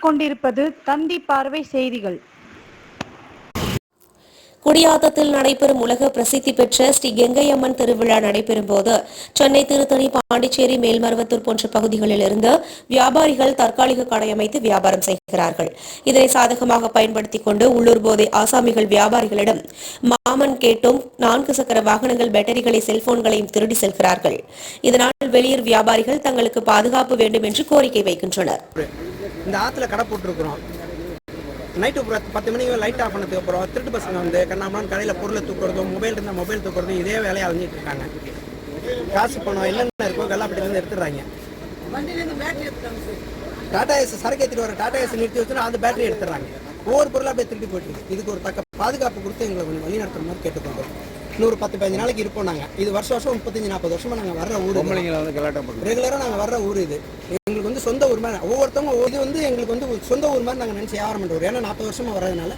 கொண்டிருப்பது தந்தி பார்வை செய்திகள். குடியாத்தத்தில் நடைபெறும் உலக பிரசித்தி பெற்ற ஸ்ரீ கெங்கையம்மன் திருவிழா நடைபெறும் போது சென்னை, திருத்தணி, பாண்டிச்சேரி, மேல்மருவத்தூர் போன்ற பகுதிகளில் இருந்து வியாபாரிகள் தற்காலிக கடை அமைத்து வியாபாரம் செய்கிறார்கள். இதனை சாதகமாக பயன்படுத்திக் கொண்டு உள்ளூர் போதை ஆசாமிகள் வியாபாரிகளிடம் மாமன் கேட்டும் 4 சக்கர வாகனங்கள், பேட்டரிகளை, செல்போன்களையும் திருடி செல்கிறார்கள். இதனால் வெளியூர் வியாபாரிகள் தங்களுக்கு பாதுகாப்பு வேண்டும் என்று கோரிக்கை வைக்கின்றனர். இந்த ஆத்துல கடை போட்டுருக்குறோம். நைட்டு 10 மணிக்கு லைட் ஆஃப் பண்ணதுக்கு அப்புறம் திருட்டு பசங்க வந்து கண்ணாமலாம் கடையில் பொருளை தூக்குறதும், மொபைல் இருந்தால் மொபைல் தூக்குறதும் இதே வேலையை அழிஞ்சிட்டு இருக்காங்க. காசு பணம் என்னென்ன இருக்கோ கல்லாப்பட்டிலேருந்து எடுத்துடுறாங்க. டாடா ஏஸ் சரக்கு ஏற்றிட்டு வர டாடா ஏஸ் நிறுத்தி வச்சுன்னா அந்த பேட்டரி எடுத்துடுறாங்க. ஒவ்வொரு பொருளாக போய் திருட்டு போயிட்டு இதுக்கு ஒரு தக்க பாதுகாப்பு கொடுத்து எங்களை கொஞ்சம் வழி நடத்துற மாதிரி கேட்டுக்கொண்டோம். இன்னொரு 10-15 நாளைக்கு இருப்போம். நாங்கள் இது வருஷம் 35-40 வருஷமா நாங்கள் வர்ற ஊர். ரெகுலராக நாங்கள் வர்ற ஊர் இது. எங்களுக்கு வந்து சொந்த ஊர் மாதிரி ஒவ்வொருத்தவங்க இது வந்து எங்களுக்கு வந்து சொந்த ஊர் மாதிரி நாங்கள் நினச்சி வியாபாரம் பண்ணுறோம். ஏன்னா 40 வருஷமா வர்றதுனால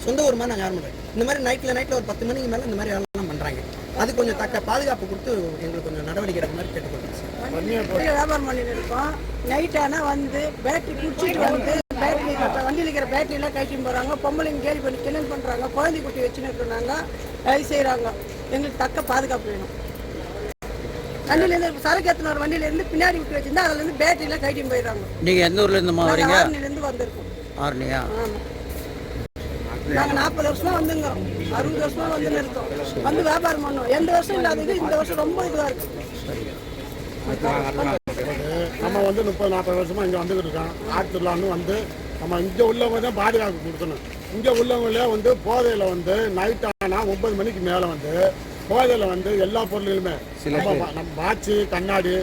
சொந்த ஊர் மாதிரி நாங்கள் வியாபாரம் பண்ணுறோம். இந்த மாதிரி நைட்டில் ஒரு 10 மணிக்கு மேலே இந்த மாதிரி வேலைலாம் பண்ணுறாங்க. அது கொஞ்சம் தக்க பாதுகாப்பு கொடுத்து எங்களுக்கு கொஞ்சம் நடவடிக்கை எடுக்கிற மாதிரி கேட்டுக்கொள்கிறோம் சார். வியாபாரம் பண்ணிட்டு இருக்கோம். நைட் ஆனால் வந்து பேட்டரி குடிச்சிட்டு வந்து பேட்டரி வண்டியில் இருக்கிற பேட்டரியெல்லாம் கட்டிட்டு போகிறாங்க. பொம்பளைங்க கேள்வி பண்ணி கிளம்பி பண்ணுறாங்க. குழந்தை குட்டி வச்சுன்னு இருக்கிறாங்க. அது செய்கிறாங்க. எங்களுக்கு தக்க பாதுகாப்பு வேணும். வண்டியிலேருந்து சரக்கு ஏற்றின ஒரு வண்டியிலேருந்து பின்னாடி விட்டு வச்சிருந்தா அதுலேருந்து பேட்டரியெல்லாம் கட்டிட்டு போயிடுறாங்க. நீங்கள் எந்த ஊர்லேருந்து வரீங்க? ஆரணிலேருந்து வந்திருக்கோம். ஆரணியா? ஆமாம். நாங்கள் 40 வருஷமா வந்துங்க, 60 வருஷமா வந்து இருக்கோம். வந்து வியாபாரம் பண்ணோம். எந்த வருஷம் இல்லாதது இந்த வருஷம் ரொம்ப இதுவாக இருக்கு. நம்ம வந்து 30-40 வருஷமா இங்கே வந்துக்கிட்டு இருக்கோம். ஆற்றுலான்னு வந்து நம்ம இங்கே உள்ளவங்க தான் பாதுகாப்பு கொடுக்கணும். இங்கே உள்ளவங்களே வந்து போதையில் வந்து நைட் ஆனால் 9 மணிக்கு மேலே வந்து போதையில் வந்து எல்லா பொருளுமே நம்ம வாட்சு, கண்ணாடி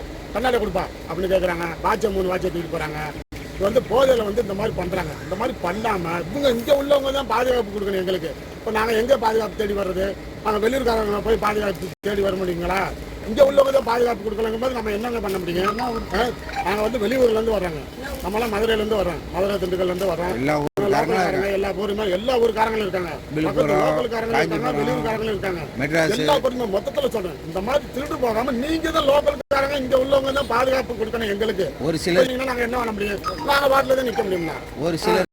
கொடுப்பா அப்படின்னு கேட்குறாங்க. வாட்சை 3 வாட்சை தூக்கிட்டு போகிறாங்க. இது வந்து போதையில் வந்து இந்த மாதிரி பண்ணுறாங்க. இந்த மாதிரி பண்ணாமல் இவங்க இங்கே உள்ளவங்க தான் பாதுகாப்பு கொடுக்கணும் எங்களுக்கு. இப்போ நாங்கள் எங்கே பாதுகாப்பு தேடி வர்றது? நாங்கள் வெளியூர்காரங்களை போய் பாதுகாப்பு தேடி வர முடியுங்களா? இங்கே உள்ளவங்க தான் பாதுகாப்பு கொடுக்கலங்கும் போது நம்ம என்னங்க பண்ண முடியும்? நாங்கள் வந்து வெளியூர்லேருந்து வர்றாங்க. நம்மளாம் மதுரையிலேருந்து வர்றோம். மதுரை, திண்டுக்கல்லேருந்து வர்றோம். எல்லா ஊருக்காரங்களும் இருக்காங்க. லோக்கல்காரங்களும் இருக்காங்க, வெளியூர்காரங்களும் இருக்காங்க. எல்லா பொருளுமே மொத்தத்தில் சொல்றேன். இந்த மாதிரி திருட்டு போகாம நீங்க தான் லோக்கல்காரங்க இங்க உள்ளவங்க தான் பாதுகாப்பு கொடுக்கணும் எங்களுக்கு. ஒரு சிலர் நாங்க என்ன பண்ண முடியும்? நாங்க வாட்டில தான் நிக்க முடியும்னா ஒரு சிலர்